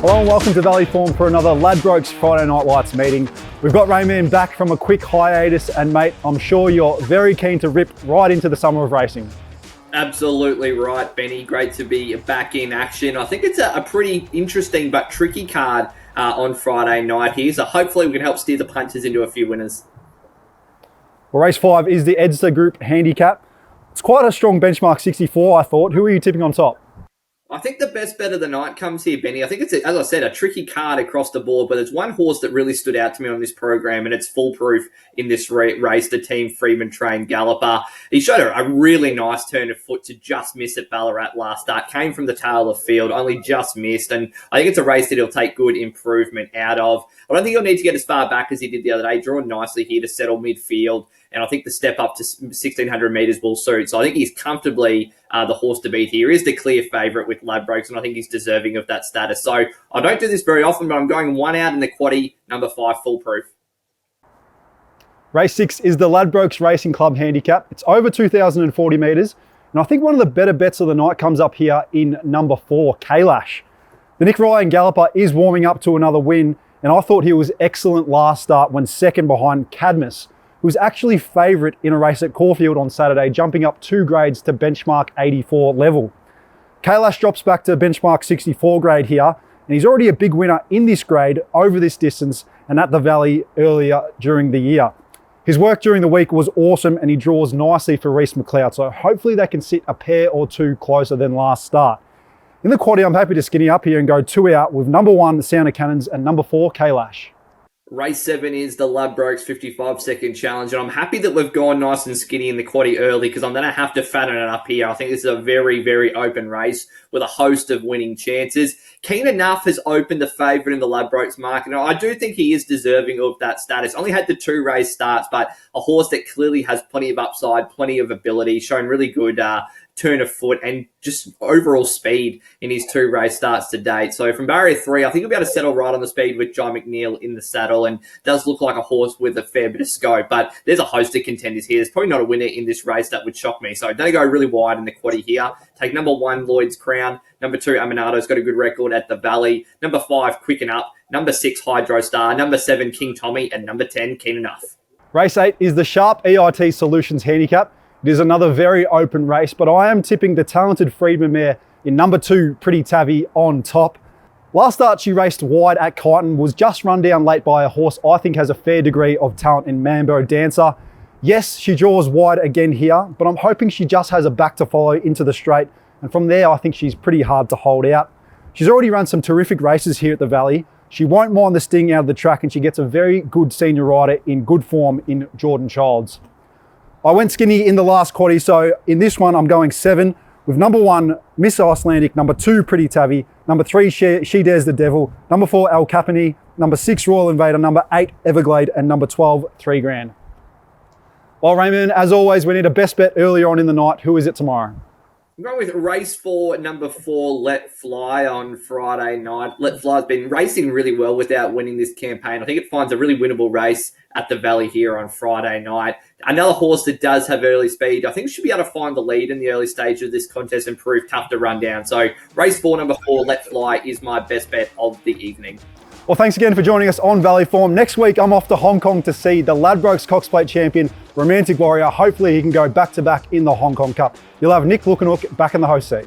Hello and welcome to Valley Form for another Ladbrokes Friday Night Lights meeting. We've got Rayman back from a quick hiatus, and mate, I'm sure you're very keen to rip right into the summer of racing. Absolutely right, Benny. Great to be back in action. I think it's a pretty interesting but tricky card on Friday night here, so hopefully we can help steer the punters into a few winners. Well, race 5 is the Edster Group Handicap. It's quite a strong benchmark 64, I thought. Who are you tipping on top? I think the best bet of the night comes here, Benny. I think it's, as I said, a tricky card across the board, but there's one horse that really stood out to me on this program, and it's foolproof in this race, the Team Freeman trained Galloper. He showed a really nice turn of foot to just miss at Ballarat last start. Came from the tail of the field, only just missed, and I think it's a race that he'll take good improvement out of. I don't think he'll need to get as far back as he did the other day, drawn nicely here to settle midfield. And I think the step up to 1,600 metres will suit. So I think he's comfortably the horse to beat here. He is the clear favourite with Ladbrokes, and I think he's deserving of that status. So I don't do this very often, but I'm going one out in the quaddie, number 5, foolproof. Race 6 is the Ladbrokes Racing Club Handicap. It's over 2,040 metres, and I think one of the better bets of the night comes up here in number 4, Kailash. The Nick Ryan Galloper is warming up to another win, and I thought he was excellent last start when second behind Cadmus, who was actually favourite in a race at Caulfield on Saturday, jumping up 2 grades to benchmark 84 level. Kailash drops back to benchmark 64 grade here, and he's already a big winner in this grade over this distance and at the Valley earlier during the year. His work during the week was awesome, and he draws nicely for Reece McLeod, so hopefully they can sit a pair or two closer than last start. In the quaddie, I'm happy to skinny up here and go 2 out with number 1, the Sound of Cannons, and number 4, Kailash. Race 7 is the Ladbrokes 55-second challenge, and I'm happy that we've gone nice and skinny in the quaddie early because I'm going to have to fatten it up here. I think this is a very, very open race with a host of winning chances. Keen Enough has opened the favourite in the Ladbrokes market, and I do think he is deserving of that status. Only had the 2 race starts, but a horse that clearly has plenty of upside, plenty of ability, shown really good turn of foot and just overall speed in his 2 race starts to date. So from barrier 3, I think he'll be able to settle right on the speed with Jai McNeil in the saddle, and does look like a horse with a fair bit of scope. But there's a host of contenders here. There's probably not a winner in this race that would shock me. So don't go really wide in the quaddie here. Take number 1, Lloyd's Crown. Number 2, Aminado's got a good record at the Valley. Number 5, Quicken Up. Number 6, Hydro Star. Number 7, King Tommy. And number 10, Keen Enough. Race 8 is the Sharp EIT Solutions Handicap. It is another very open race, but I am tipping the talented Freedman mare in number 2, Pretty Tavi, on top. Last start she raced wide at Kyneton, was just run down late by a horse I think has a fair degree of talent in Mambo Dancer. Yes, she draws wide again here, but I'm hoping she just has a back to follow into the straight, and from there I think she's pretty hard to hold out. She's already run some terrific races here at the Valley. She won't mind the sting out of the track, and she gets a very good senior rider in good form in Jordan Childs. I went skinny in the last quaddie, so in this one I'm going 7 with number 1, Miss Icelandic, number 2, Pretty Tavi, number 3, She Dares the Devil, number 4, El Capani, number 6, Royal Invader, number 8, Everglade, and number 12, 3 grand. Well, Raymond, as always, we need a best bet earlier on in the night. Who is it tomorrow? I'm going with race 4, number 4, Let Fly on Friday night. Let Fly's been racing really well without winning this campaign. I think it finds a really winnable race at the Valley here on Friday night. Another horse that does have early speed. I think should be able to find the lead in the early stage of this contest and prove tough to run down. So race 4, number 4, Let Fly is my best bet of the evening. Well, thanks again for joining us on Valley Form. Next week, I'm off to Hong Kong to see the Ladbrokes Cox Plate champion, Romantic Warrior. Hopefully he can go back-to-back in the Hong Kong Cup. You'll have Nick Lukenhook back in the host seat.